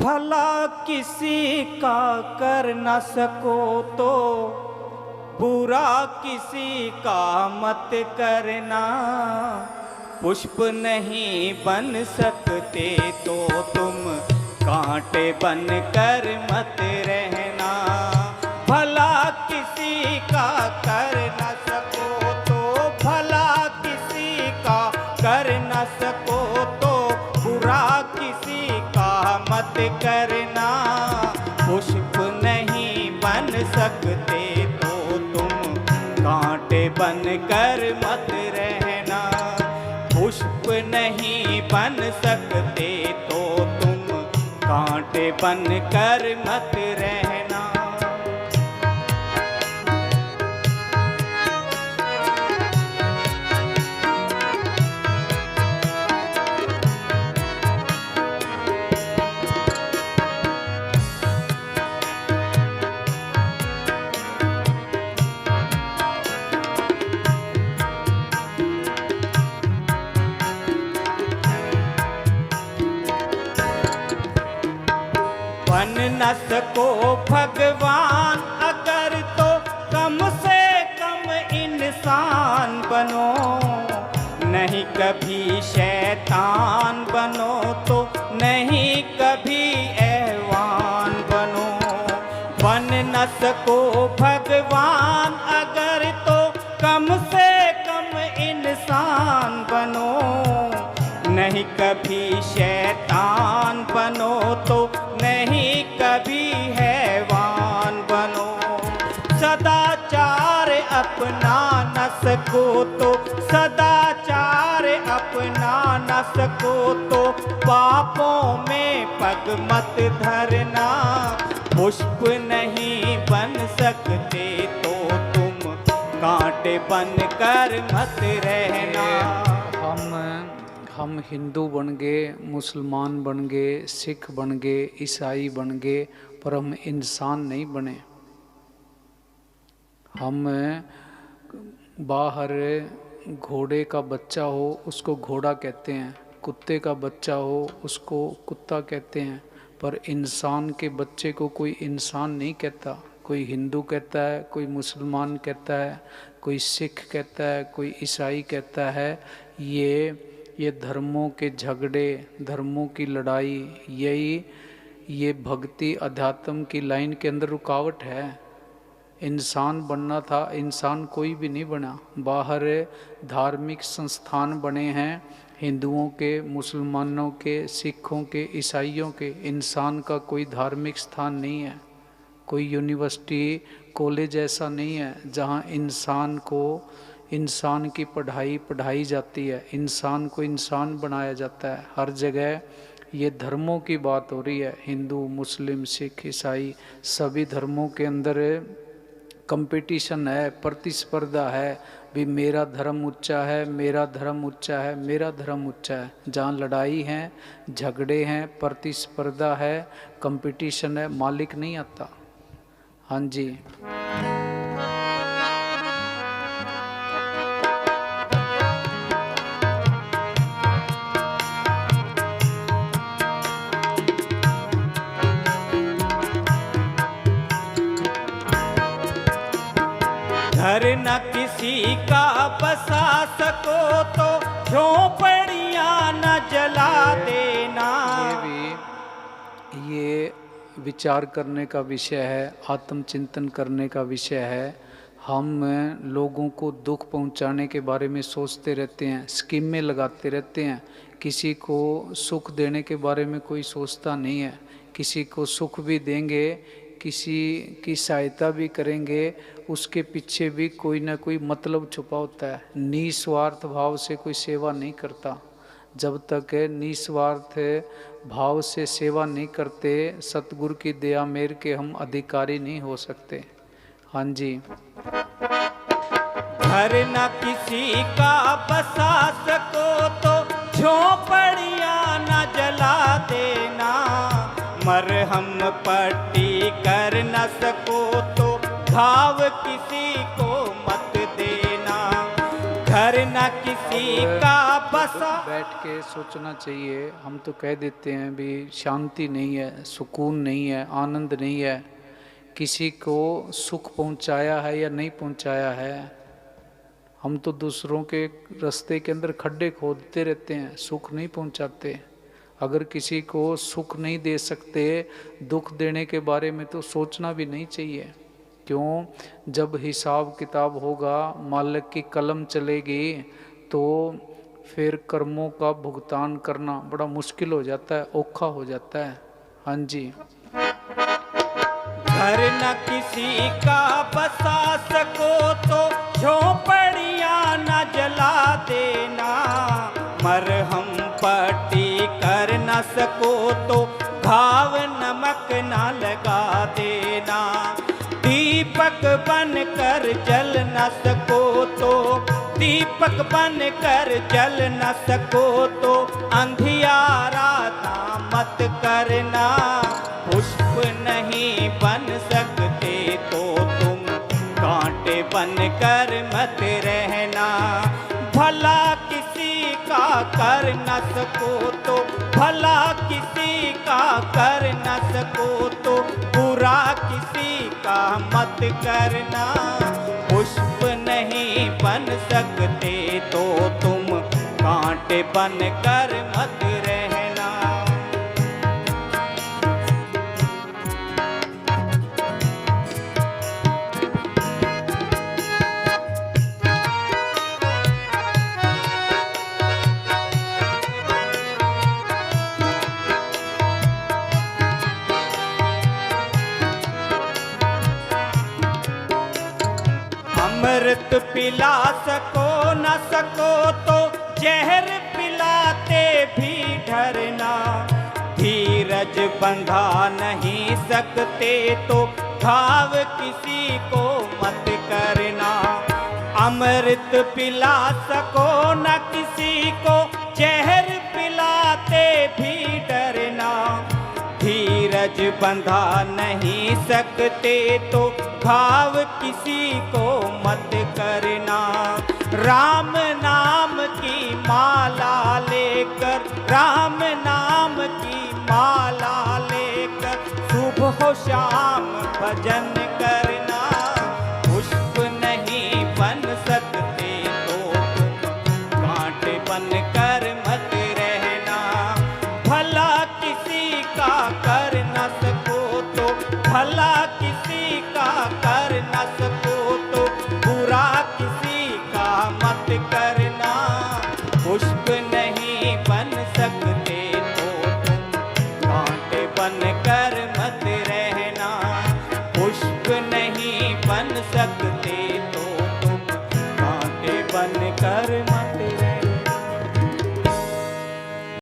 भला किसी का कर न सको तो बुरा किसी का मत करना। पुष्प नहीं बन सकते तो तुम कांटे बन कर मत रहना। भला किसी का कर न सको तो भला किसी का कर न सको तो बुरा किसी का मत करना। पुष्प नहीं बन सकते तो तुम कांटे बन कर मत रहना। पुष्प नहीं बन सकते तो तुम कांटे बन कर मत रहना। बन न सको भगवान अगर तो कम से कम इंसान बनो। नहीं कभी शैतान बनो तो नहीं कभी ऐवान बनो। बन न सको भगवान अगर तो कम से कम इंसान बनो। नहीं कभी शैतान बनो तो नहीं कभी हैवान बनो। सदाचार अपना न सको तो सदाचार अपना न सको तो पापों में पग मत धरना। पुष्प नहीं बन सकते तो तुम कांटे बन कर मत रहना। हम हिंदू बन गए, मुसलमान बन गए, सिख बन गए, ईसाई बन गए, पर हम इंसान नहीं बने। हम बाहर घोड़े का बच्चा हो उसको घोड़ा कहते हैं, कुत्ते का बच्चा हो उसको कुत्ता कहते हैं, पर इंसान के बच्चे को कोई इंसान नहीं कहता। कोई हिंदू कहता है, कोई मुसलमान कहता है, कोई सिख कहता है, कोई ईसाई कहता है। ये धर्मों के झगड़े, धर्मों की लड़ाई, ये भक्ति अध्यात्म की लाइन के अंदर रुकावट है। इंसान बनना था, इंसान कोई भी नहीं बना। बाहर धार्मिक संस्थान बने हैं, हिंदुओं के, मुसलमानों के, सिखों के, ईसाइयों के। इंसान का कोई धार्मिक स्थान नहीं है, कोई यूनिवर्सिटी कॉलेज ऐसा नहीं है जहाँ इंसान की पढ़ाई जाती है, इंसान को इंसान बनाया जाता है। हर जगह ये धर्मों की बात हो रही है। हिंदू, मुस्लिम, सिख, ईसाई सभी धर्मों के अंदर कंपटीशन है, प्रतिस्पर्धा है। भी मेरा धर्म ऊंचा है, मेरा धर्म ऊंचा है, मेरा धर्म ऊंचा है। जहाँ लड़ाई है, झगड़े हैं, प्रतिस्पर्धा है, कंपटीशन है, मालिक नहीं आता। हाँ जी। घर न किसी का बसा सको तो झोपड़ियाँ न जला देना। ये विचार करने का विषय है, आत्मचिंतन करने का विषय है। हम लोगों को दुख पहुंचाने के बारे में सोचते रहते हैं, स्कीमें लगाते रहते हैं। किसी को सुख देने के बारे में कोई सोचता नहीं है। किसी को सुख भी देंगे, किसी की सहायता भी करेंगे, उसके पीछे भी कोई ना कोई मतलब छुपा होता है। निस्वार्थ भाव से कोई सेवा नहीं करता। जब तक निस्वार्थ भाव से सेवा नहीं करते, सतगुरु की दया मेर के हम अधिकारी नहीं हो सकते। हाँ जी। घर न किसी का बसा सको तो झोपड़ियाँ न जला देना। मरहम पट्टी कर न सको तो घाव किसी को मत देना। घर न किसी का बसा। बैठ के सोचना चाहिए। हम तो कह देते हैं भी शांति नहीं है, सुकून नहीं है, आनंद नहीं है। किसी को सुख पहुंचाया है या नहीं पहुंचाया है? हम तो दूसरों के रास्ते के अंदर खड्डे खोदते रहते हैं, सुख नहीं पहुंचाते। अगर किसी को सुख नहीं दे सकते, दुख देने के बारे में तो सोचना भी नहीं चाहिए। क्यों? जब हिसाब किताब होगा, मालिक की कलम चलेगी, तो फिर कर्मों का भुगतान करना बड़ा मुश्किल हो जाता है, औखा हो जाता है। हाँ जी। घर न किसी का बसा सको तो झोपड़ियाँ न जला देना। मरहम पट्टी कर न सको तो घाव नमक न लगा देना। दीपक बन कर जल न सको तो, दीपक बन कर जल न सको तो अंधियारा ना मत करना। पुष्प नहीं बन सकते तो तुम कांटे बन कर मत रहना। भला किसी का कर न सको तो, भला किसी का कर न सको तो बुरा किसी का मत करना। पुष्प नहीं बन सकते तो तुम कांटे बन कर मत रहना। अमृत पिला सको न सको तो जहर पिलाते भी डरना। धीरज बंधा नहीं सकते तो घाव किसी को मत करना। अमृत पिला सको न किसी को जहर पिलाते भी डरना। धीरज बंधा नहीं सकते तो घाव किसी को मत करना। राम नाम की माला लेकर, राम नाम की माला लेकर सुबह शाम भजन करना। पुष्प नहीं बन सकते तो तुम कांटे बन कर मत रहना। भला किसी का कर न सको तो, भला किसी का कर न सको तो बुरा किसी का मत करना। पुष्प नहीं बन सकते तो तुम कांटे बन कर मत रहना। पुष्प नहीं बन सकते तो तुम कांटे बन कर मत रहना।